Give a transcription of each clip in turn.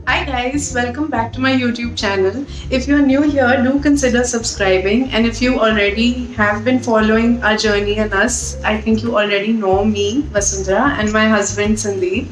Hi guys, welcome back to my YouTube channel. If you're new here, do consider subscribing. And if you already have been following our journey and us, I think you already know me, Vasundhara, and my husband Sandeep.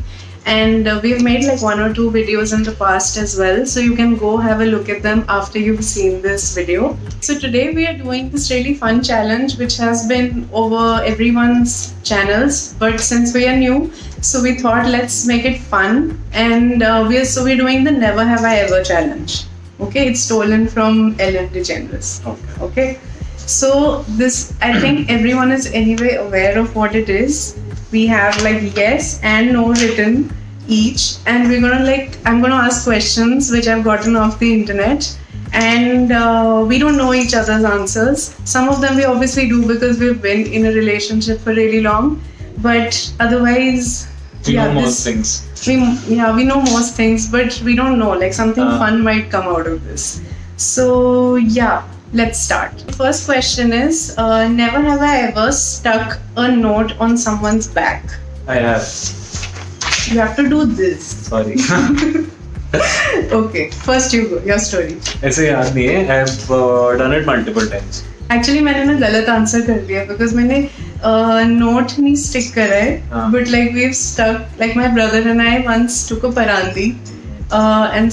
And we've made like one or two videos in the past as well, so you can go have a look at them after you've seen this video. So today we are doing this really fun challenge which has been over everyone's channels, but since we are new, so we thought let's make it fun, and we're doing the Never Have I Ever challenge. Okay, it's stolen from Ellen DeGeneres. Okay. So this, I think everyone is anyway aware of what it is. We have like yes and no written each, and we're gonna I'm gonna ask questions which I've gotten off the internet, and we don't know each other's answers. Some of them we obviously do because we've been in a relationship for really long, but otherwise we know most things. We know most things, but we don't know, like something fun might come out of this. So yeah, let's start. First question is, never have I ever stuck a note on someone's back. I have. You have to do this. Sorry. Okay, first you go, your story. ऐसे याद नहीं है. I've done it multiple times. Actually मैंने ना गलत answer कर दिया because मैंने नोट नहीं स्टिक करा है, but like we've stuck, like my brother and I once took a parandi and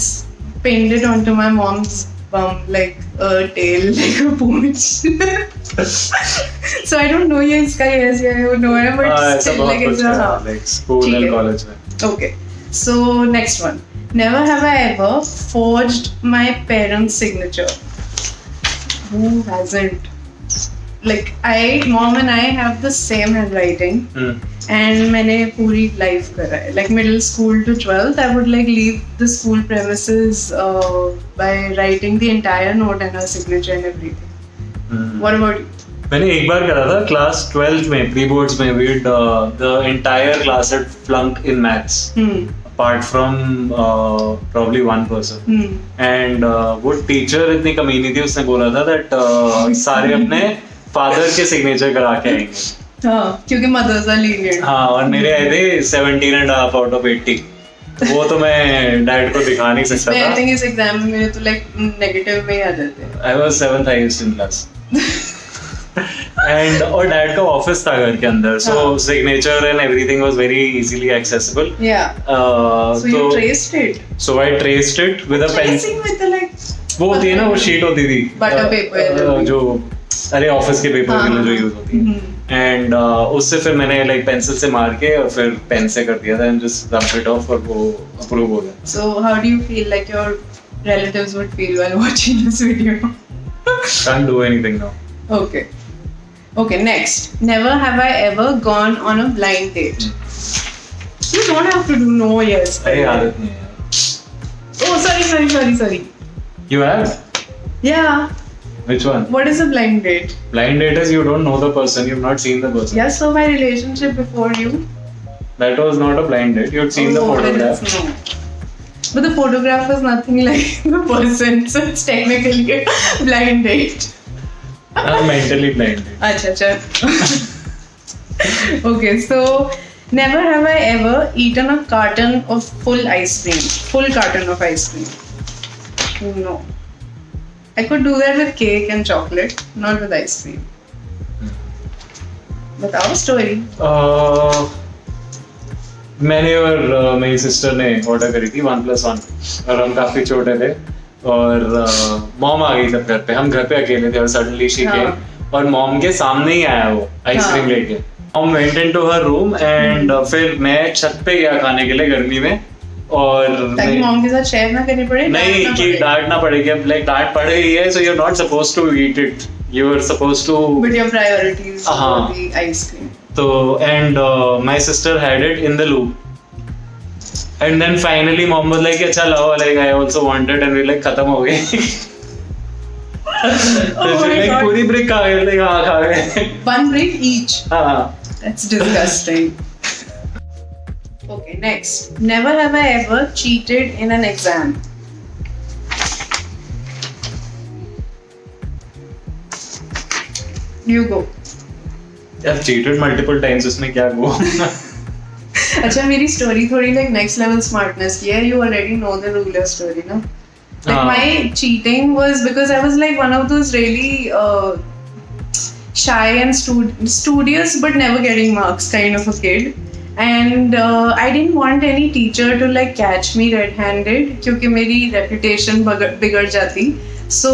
pinned it onto my mom's bum like a tail, like a pooch. So I don't know ये इसका yes या no है, but still like it's like school and college में. Okay, so next one. Never have I ever forged my parents' signature. Who hasn't? Like mom and I have the same handwriting, and मैंने पूरी life करा है. Like middle school to 12th, I would like leave the school premises by writing the entire note and her signature and everything. What about you? मैंने एक बार करा था class 12 में pre boards में. We the entire class had flunked in maths. Apart from probably one person. And वो teacher इतनी कमीनी थी, उसने बोला था that सारे अपने फादर के सिग्नेचर करा के आएंगे. हाँ, क्योंकि मदर्स आर लीनियंट. हाँ, और मेरे आए थे 17.5 out of 80. वो तो मैं डैड को दिखा नहीं सकता था. I think इस एग्जाम में मेरे तो like नेगेटिव में ही आ जाते हैं. I was 7th highest in class. And और डैड का ऑफिस था घर के अंदर, so signature and everything was very easily accessible. Yeah. So you traced it. So I traced it with a pen. Tracing with the like. वो होती है ना, वो शीट होती थी. Butter paper. जो अरे ऑफिस के पेपर के लिए जो यूज होती है. एंड उससे फिर मैंने लाइक पेंसिल से मार के और फिर पेन से कर दिया था and just rub it of और वो अप्रूव हो गया. So how do you feel like your relatives would feel while watching this video? Can't do anything now. Okay, next. Never have I ever gone on a blind date. You don't have to do no yes. अरे आदत नहीं है. Oh, sorry. You have? Yeah. Which one? What is a blind date? Blind date is you don't know the person, you've not seen the person. Yeah, so my relationship before you. That was not a blind date. You'd seen the photograph. No. But the photograph was nothing like the person, so it's technically a blind date. I'm mentally blind. Acha. Okay, so never have I ever eaten a carton of full carton of ice cream. No. I could do that with cake and chocolate, not with ice cream. But our story. मैंने और मेरी sister ने order करी थी 1+1 और हम काफी छोटे थे और मॉम आ गई तब घर पे. हम घर पे अकेले थे और सडनली शी केम और मॉम के सामने ही आया वो आइसक्रीम लेके. Mom went into her room and फिर मैं छत पे गया खाने के लिए गर्मी में और ताकि मॉम के साथ शेयर ना करनी पड़े. नहीं कि डांट ना पड़े कि लाइक डांट पड़ रही है so you are not supposed to eat it, you are supposed to but your priorities were the ice cream. तो and my sister had it in the loop. And then finally mom was like अच्छा लाओ, like I also wanted and we like खत्म हो गए. like पूरी brick खा गए, like हाँ खा गए. One brick each. हाँ. That's disgusting. Okay, next. Never have I ever cheated in an exam. You go. I've cheated multiple times, उसमें क्या go? अच्छा मेरी story थोड़ी like next level smartness की है. You already know the ruler story, no? Like my cheating was because I was like one of those really shy and studious but never getting marks kind of a kid. And I didn't want any teacher to like catch me red-handed क्योंकि मेरी reputation बिगड़ जाती. So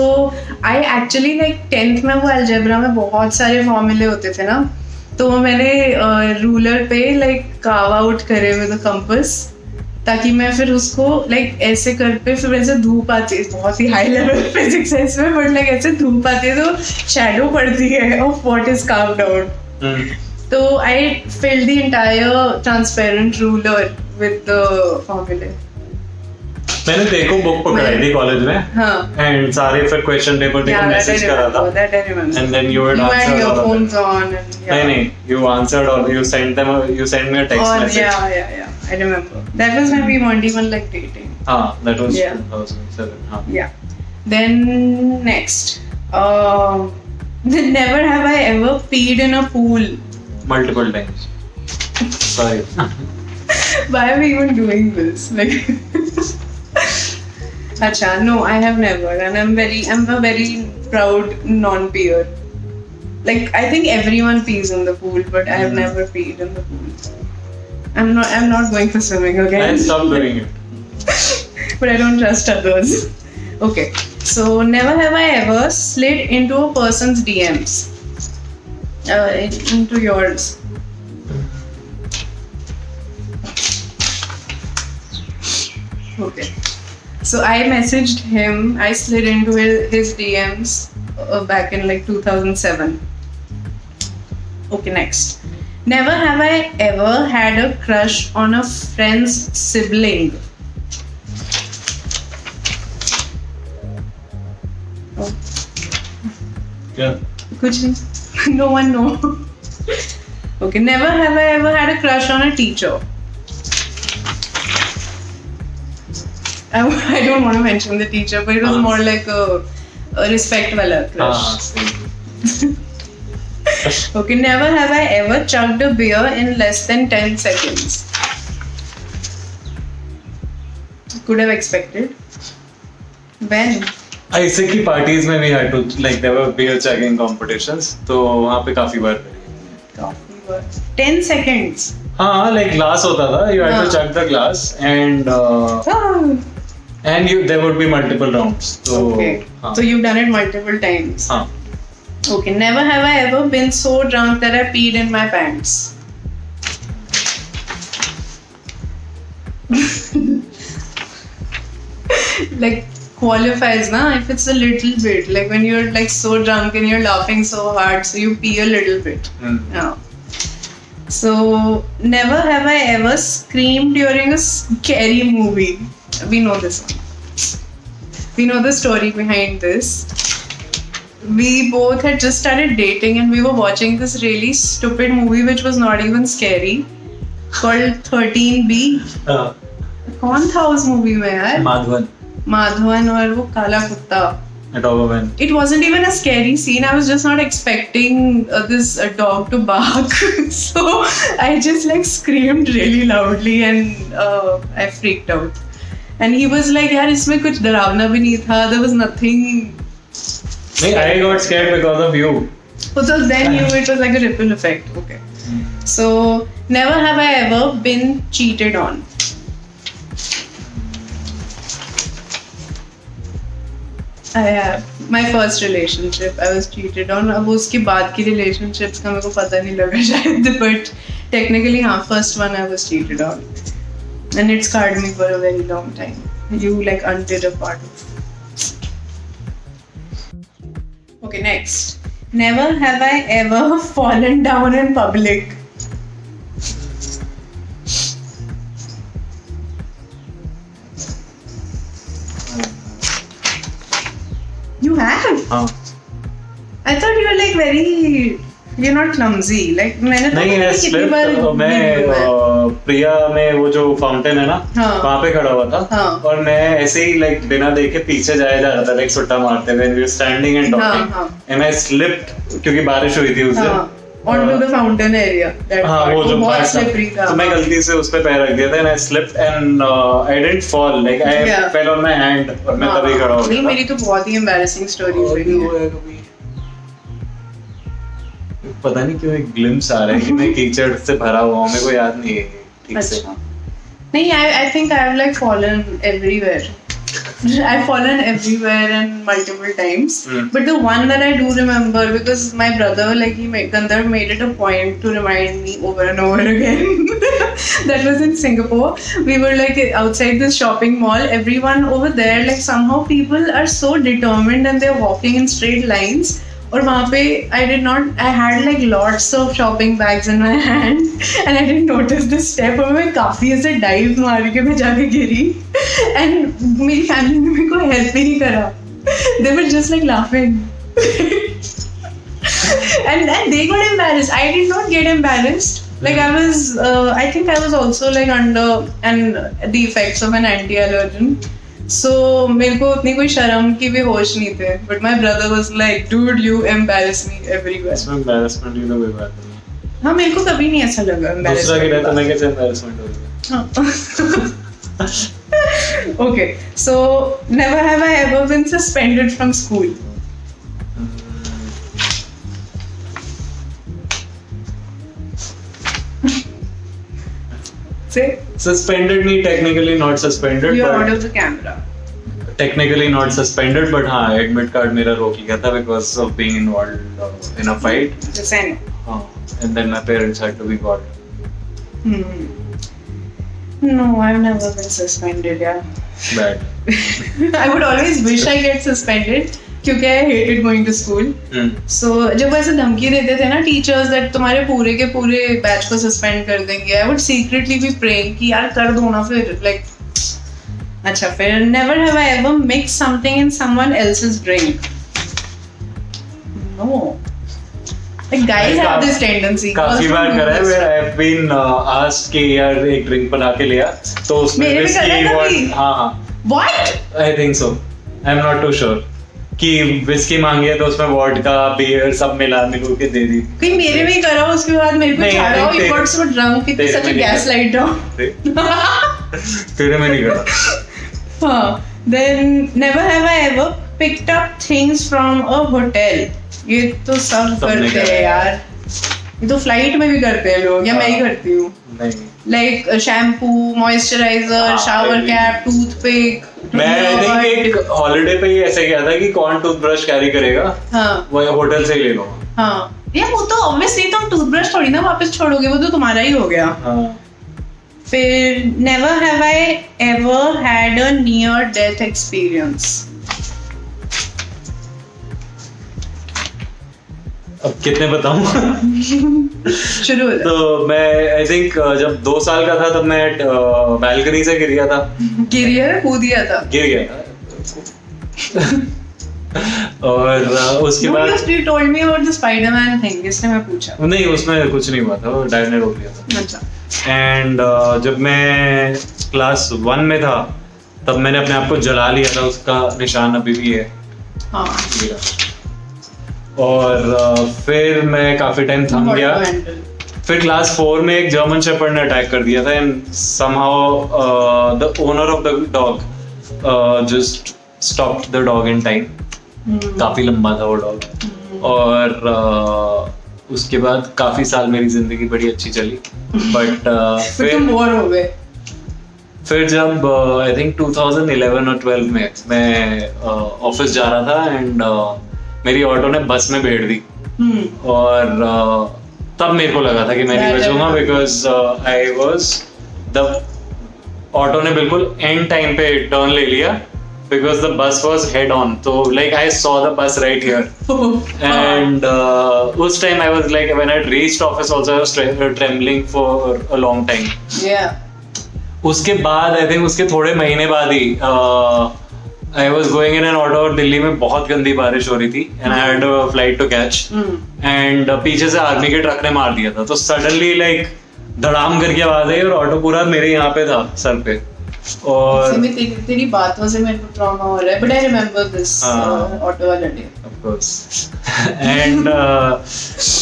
I actually like 10th में वो algebra में बहुत सारे फॉर्मूले होते थे ना, तो मैंने रूलर पे like carve out करे with a compass ताकि मैं फिर उसको like ऐसे कर पे फिर ऐसे धूप आती है, बहुत ही हाई लेवल फिजिक्स है इसमें, बट like ऐसे धूप आती है तो शैडो पड़ती है of what is carved out. So I filled the entire transparent ruler with the formula. मैंने देखो बुक पकड़ाई थी कॉलेज में, एंड सारे फिर क्वेश्चन पेपर देखो मैसेज करा था, and then you would answer your all of phones them. on and नहीं, you answered or you sent me a text message. Yeah, I remember. That was when we weren't even like dating. That was 2007. Yeah. Then next, never have I ever peed in a pool. Multiple times. Sorry. Why are we even doing this? Like, Acha, no, I have never, and I'm a very proud non-peer. Like, I think everyone pees in the pool, but I have never peed in the pool. I'm not going for swimming again. I stopped doing it. But I don't trust others. Okay, so never have I ever slid into a person's DMs. Into yours. Okay. So I messaged him, I slid into his DMs back in like 2007. Okay, next. Never have I ever had a crush on a friend's sibling. Oh. Yeah. Kuch nahi. No one know. Okay, never have I ever had a crush on a teacher. I don't want to mention the teacher, but it was more like a respect wala crush. Okay, never have I ever chugged a beer in less than 10 seconds. Could have expected. When? ऐसे की parties में भी had to like there were beer chugging competitions, तो वहाँ पे काफी बार काफी बार 10 seconds. हाँ, like glass होता था, you had to chug the glass and there would be multiple rounds. So okay. So you've done it multiple times. हाँ. Okay, never have I ever been so drunk that I peed in my pants. Like qualifies na if it's a little bit, like when you're like so drunk and you're laughing so hard so you pee a little bit. Yeah. So never have I ever screamed during a scary movie. We know this one. We know the story behind this. We both had just started dating and we were watching this really stupid movie which was not even scary, called 13B. कौन था उस movie में यार? माधवन और वो काला कुत्ता. It wasn't even a scary scene. I was just not expecting this dog to bark. So I just like screamed really loudly and I freaked out. And he was like, यार इसमें कुछ डरावना भी नहीं था. There was nothing. नहीं, I got scared because of you. So then it was like a ripple effect. Okay. So never have I ever been cheated on. I have. My first relationship, I was cheated on. अब उसके बाद की relationships का मेरे को पता नहीं लगा शायद, but technically हाँ, first one I was cheated on, and it scarred me for a very long time. You like undid a part of. Okay, next. Never have I ever fallen down in public. You have? I thought you were like very, you're not clumsy. Like मैंने तो नहीं, कितनी बार मैं प्रिया में वो जो fountain है ना, वहाँ पे खड़ा हुआ था और मैं ऐसे ही like बिना देखे पीछे जाया जा रहा था like सुट्टा मारते when we were standing and talking and I slipped क्योंकि बारिश हुई थी उस दिन onto the fountain area. That हाँ part. वो जो बहुत part था, slippery था. तो मैं गलती से उस पे पैर रख दिया था and I slipped and I didn't fall, like I Yeah. fell on my hand और मैं तभी खड़ा हो नहीं, गया मेरी तो बहुत ही embarrassing stories और रही भी हुआ है. है कभी। पता नहीं क्यों एक ग्लिम्स आ रहा है कि मैं कीचड़ से भरा हुआ हूँ, मेरे को याद नहीं है ठीक से। अच्छा. नहीं, I think I've like fallen everywhere. I've fallen everywhere and multiple times. But the one that I do remember, because my brother, like Gandharv made it a point to remind me over and over again. That was in Singapore. We were like outside this shopping mall. Everyone over there, like somehow people are so determined and they're walking in straight lines. और वहाँ पे I had like lots of shopping bags in my hand and I didn't notice this step और मैं काफी ऐसे dive मार के मैं जाके गिरी and मेरी family ने मेरे को help ही नहीं करा. They were just like laughing. and they got embarrassed. I did not get embarrassed. Like I think I was also like under the effects of an anti-allergen. So मेरे को उतनी कोई शर्म की भी होश नहीं थे. But my brother was like, dude, you embarrass me everywhere. इसमें embarrassment की तो कोई बात नहीं। हाँ, मेरे को कभी नहीं ऐसा लगा दूसरा गिरा तो मैं कैसे embarrassment होगी? Okay, so never have I ever been suspended from school. Say, Suspended नहीं, technically not suspended, you're out but of the camera. technically not suspended, but हाँ admit card मेरा रोक लिया था because of being involved in a fight. Just I know. हाँ, and then my parents had to be called. No, I've never been suspended, yeah. Bad. I would always wish I get suspended क्योंकि I hated going to school. So जब ऐसे धमकी देते थे ना teachers that तुम्हारे पूरे के पूरे बैच को suspend कर देंगे, I would secretly be praying कि यार कर दो ना फिर, like अच्छा फिर never have I ever mixed something in someone else's drink. No. Like guys have this tendency. काफी बार करा है where I have been asked कि यार एक drink बना के लिया तो उसमें मेरे भी करा है कभी? हाँ What? I think so. I'm not too sure. कि विस्की मांगी है तो उसमें वोडका बियर सब मिलू के दे दी। कहीं मेरे में करा उसके बाद मेरे को नहीं, छाड़ा नहीं, you got so drunk कि such a gaslight हो। तेरे में नहीं करा। हाँ, then never have I ever picked up things from a hotel. ये तो सब करते हैं यार. ये तो फ्लाइट में भी करते हैं लोग, या मैं ही करती हूँ. नहीं. Like shampoo, moisturiser, shower cap, toothpick. मैं I think एक हॉलिडे पे ही ऐसे किया था कि कौन टूथब्रश कैरी करेगा. हाँ. वो होटल से ही ले लो. हाँ. यार वो तो obviously तुम टूथब्रश थोड़ी ना वापस छोड़ोगे, वो तो तुम्हारा ही हो गया. हाँ. फिर never have I ever had a near death experience. अब कितने बताऊं? शुरू हो तो मैं I think जब 2 साल का था तब मैं बैल्कनी से गिर गया था. कूद गया था. गिर गया था. और उसके बाद you told me about the Spider-Man thing, इसलिए मैं पूछा. नहीं, उसमें कुछ नहीं हुआ था, डैड ने रोक लिया था. अच्छा. एंड जब मैं क्लास 1 में था तब मैंने अपने आप को जला लिया था, उसका निशान अभी भी है. हाँ. और फिर मैं काफी टाइम थम गया. फिर क्लास 4 में एक जर्मन शेपर्ड ने अटैक कर दिया था and somehow the owner of the dog just stopped the dog in time. काफी लंबा था वो डॉग. और उसके बाद काफी साल मेरी जिंदगी बड़ी अच्छी चली. बट फिर तुम बोर हो गए. फिर जब आई थिंक 2011 और 12 में मैं ऑफिस जा रहा था एंड मेरी ऑटो ने बस में भेड़ दी. और तब मेरे को लगा था कि मैं नहीं बचूंगा because I was the auto ने बिल्कुल एंड टाइम पे टर्न ले लिया because the bus was head on, so like I saw the bus right here. And उस time I was like, when I reached office also I was trembling for a long time. Yeah. उसके बाद I think उसके थोड़े महीने बाद ही I was going in an auto और दिल्ली में बहुत गंदी बारिश हो रही थी and I had a flight to catch. And पीछे से आर्मी के ट्रक ने मार दिया था, तो suddenly like धड़ाम करके आवाज आई और ऑटो पूरा मेरे यहाँ पे था, सर पे. और तेरी बातों से मेरे को ट्रॉमा हो रहा है, but I remember this auto वाला day. Of course. And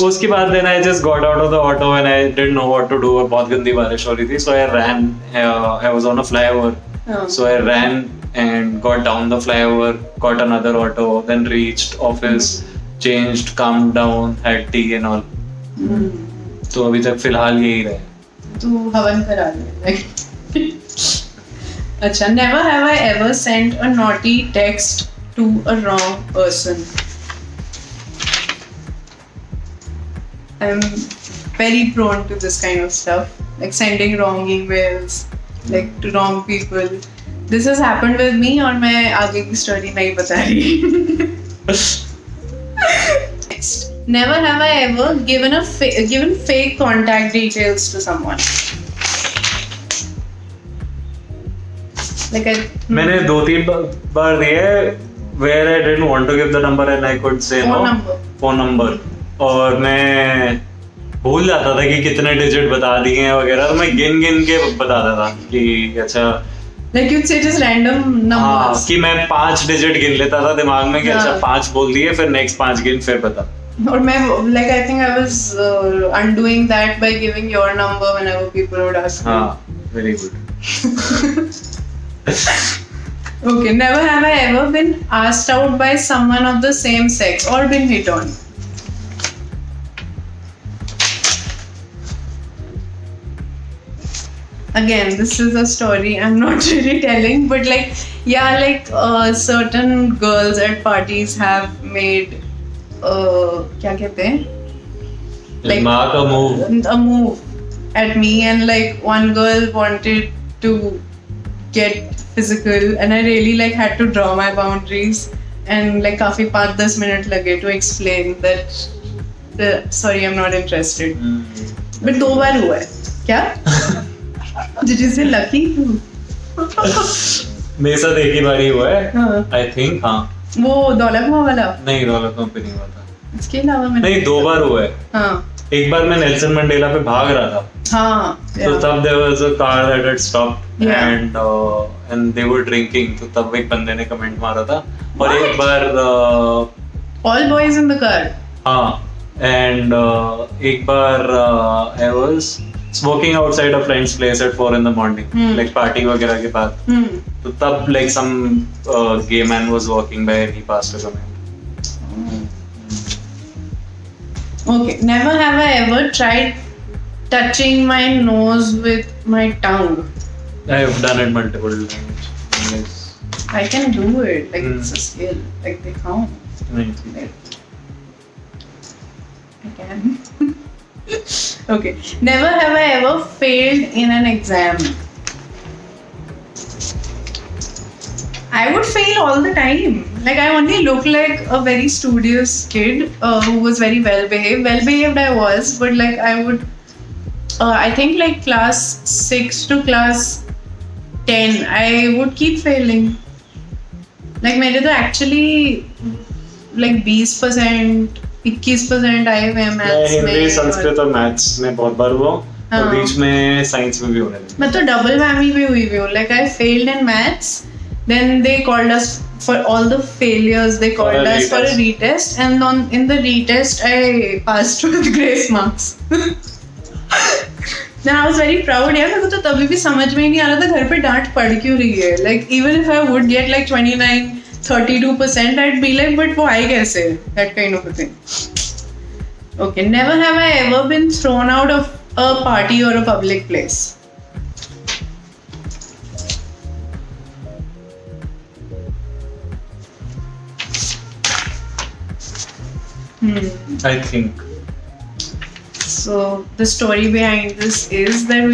उसके बाद then I just got out of the auto and I didn't know what to do. और बहुत गंदी बारिश हो रही थी, so I ran. I was on a flyover, so I ran and got down the flyover, got another auto, then reached office, changed, calmed down, had tea and all. तो अभी तक फिलहाल यही रहे. तू हवन करा ले. अच्छा, never have I ever sent a naughty text to a wrong person. I'm very prone to this kind of stuff, like sending wrong emails, like to wrong people. This has happened with me और मैं आगे की story नहीं बता रही. Next, never have I ever given fake contact details to someone. Like मैंने 2-3 बार दिए where I didn't want to give the number and I could say no. Phone number. और मैं भूल जाता था कि कितने डिजिट बता दिए हैं वगैरह, तो मैं गिन के बताता था कि अच्छा. Like you'd say just random numbers. हाँ, कि मैं 5 डिजिट गिन लेता था दिमाग में कि अच्छा 5 बोल दिए, फिर नेक्स्ट 5 गिन फिर बता. और मैं like I think I was undoing that by giving your number whenever people would ask. हाँ, very good. Okay, never have I ever been asked out by someone of the same sex or been hit on. Again, this is a story I'm not really telling, but like, yeah, like certain girls at parties have made क्या कहते हैं? Like mark a move at me, and like one girl wanted to get physical and I really like had to draw my boundaries and like काफी 5-10 minutes लगे to explain that sorry I'm not interested. But 2 बार हुआ है क्या? Did you say lucky? मेरे साथ एक ही बार ही हुआ है. I think हाँ. वो दौलतमां वाला? नहीं, दौलतमां पे नहीं हुआ था. इसके अलावा मैंने नहीं 2 बार हुआ है. हाँ. एक बार मैं नेल्सन मंडेला पे भाग रहा था. हाँ. So तब there was a car that had stopped and they were drinking. तो तब एक बंदे ने कमेंट मारा था. और एक बार all boys in the car. हाँ. And एक बार I was smoking outside a friend's place at 4 in the morning, like party वगैरह के बाद. तो तब like some gay man was walking by and he passed a comment. Okay, never have I ever tried touching my nose with my tongue. I have done it multiple times. Yes. I can do it, like it's a skill, like they count. Right. I can. Okay, never have I ever failed in an exam. I would fail all the time. Like I only look like a very studious kid who was very well behaved. Well behaved I was, but like I would, I think like class 6 to class 10, I would keep failing. Like मेरे तो actually like 20%, 21% आए हुए हैं maths में. हिंदी, संस्कृत और maths में बहुत बार हुआ. और बीच में साइंस में भी होने लगा. मैं तो डबल वैमी भी हुई हूँ. Like I failed in maths. Then they called us for all the failures. They called us for a retest, and in the retest I passed with grace marks. Then I was very proud. यार मेरे को तो तभी भी समझ में ही नहीं आ रहा था घर पे डांट पड़ क्यों रही है. Like even if I would get like 29-32%, I'd be like, but वो आई कैसे? That kind of a thing. Okay, never have I ever been thrown out of a party or a public place. I think. So the story behind this is that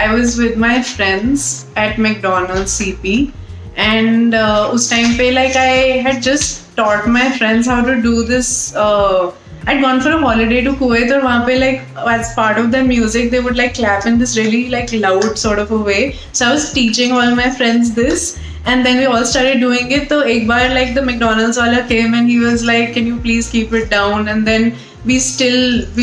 I was with my friends at McDonald's CP, and उस time पे like I had just taught my friends how to do this. I'd gone for a holiday to Kuwait, और वहाँ पे like as part of the music they would like clap in this really like loud sort of a way. So I was teaching all my friends this. And then we all started doing it. So एक बार like the McDonald's वाला came and he was like, can you please keep it down? And then we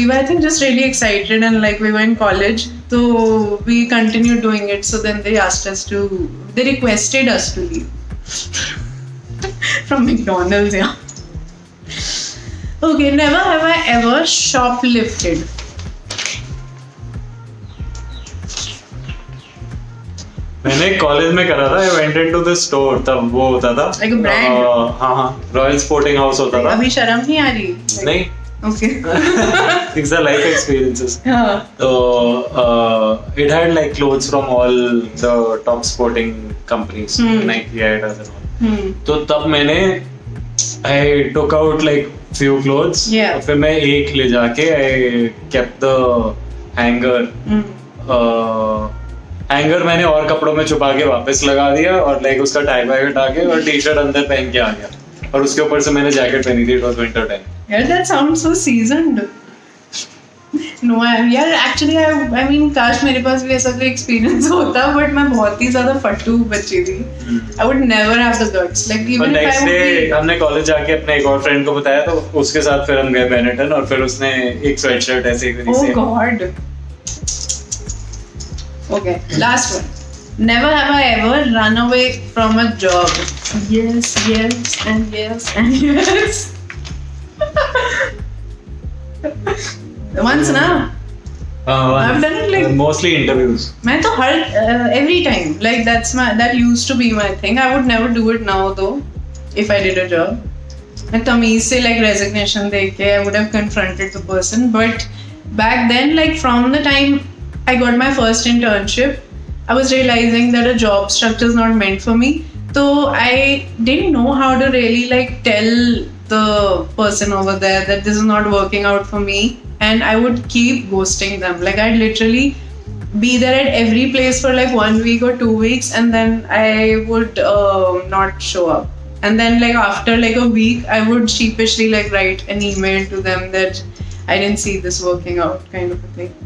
were I think just really excited, and like we were in college. So we continued doing it. So then they requested us to leave from McDonald's, yeah. Okay, never have I ever shoplifted. मैंने college में करा था. I went into the store. तब वो होता था. Like a brand? हाँ, royal sporting house होता था. अभी शर्म नहीं आ रही? नहीं. Okay. It's the life experiences. हाँ. So it had like clothes from all the top sporting companies, Nike, Adidas and all. तो तब मैंने I took out like few clothes. Yeah. और फिर मैं एक ले जाके I kept the hanger. Hanger मैंने और कपड़ों में छुपा के वापस लगा दिया और लाइक उसका टाई बाई हटा के और टी शर्ट अंदर पहन के आ गया और उसके ऊपर से मैंने जैकेट पहनी थी. It was winter time. Yeah, that sounds so seasoned. No, actually, I mean, काश मेरे पास भी ऐसा कोई experience होता, but मैं बहुत ही ज़्यादा फट्टू बच्ची थी. I would never have the guts. Like even if I would be. हमने कॉलेज जाके अपने एक और फ्रेंड को बताया तो उसके साथ फिर हम गए बेनेटन और फिर उसने एक स्वेटशर्ट ऐसे ही Oh God. Okay, last one. Never have I ever run away from a job. Yes, yes, and yes, and yes. Once na. I've done it like mostly interviews. मैं तो हर every time like that used to be my thing. I would never do it now though. If I did a job, मैं तमीज से like resignation दे के I would have confronted the person. But back then, like from the time I got my first internship, I was realizing that a job structure is not meant for me. So I didn't know how to really like tell the person over there that this is not working out for me, and I would keep ghosting them. Like I'd literally be there at every place for like 1 week or 2 weeks, and then I would not show up. And then like after like a week, I would sheepishly like write an email to them that I didn't see this working out, kind of a thing.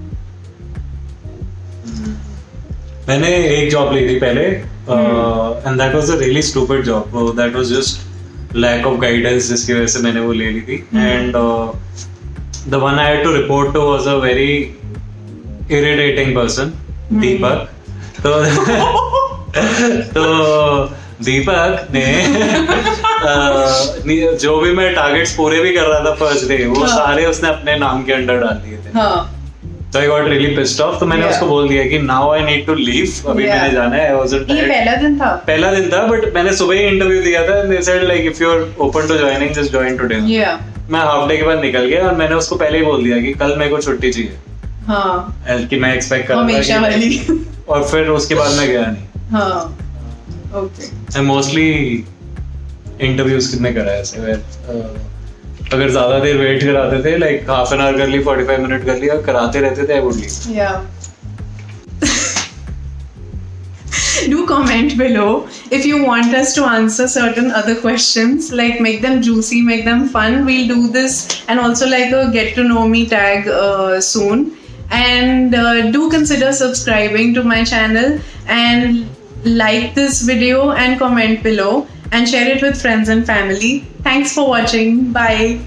मैंने एक job ली थी पहले and that was a really stupid job. That was just lack of guidance जिसकी वजह से मैंने वो ले ली थी. And the one I had to report to was a very irritating person, Deepak. तो दीपक ने जो भी मैं टारगेट्स पूरे भी कर रहा था फर्स्ट डे वो सारे उसने अपने नाम के अंडर डाल दिए थे. So I got really pissed off. तो मैंने उसको बोल दिया कि now I need to leave. अभी मैंने जाना है. I wasn't tired. ये पहला दिन था. But मैंने सुबह ही इंटरव्यू दिया था. And they said like if you're open to joining, just join today. Yeah. मैं हाफ डे के बाद निकल गया और मैंने उसको पहले ही बोल दिया कि कल मेरे को छुट्टी चाहिए. हाँ. कि मैं एक्सपेक्ट कर रहा था. हमेशा वाली. और फिर उसके बाद मैं गया नहीं. हाँ. Okay. I mostly interviews में करा है ऐसे. अगर ज्यादा देर वेट कराते थे लाइक हाफ एन आवर कर ली 45 मिनट कर लिया कराते रहते थे I would leave. Yeah. Do comment below if you want us to answer certain other questions, like make them juicy, make them fun. We'll do this and also like a get to know me tag soon. And do consider subscribing to my channel and like this video and comment below and share it with friends and family. Thanks for watching. Bye.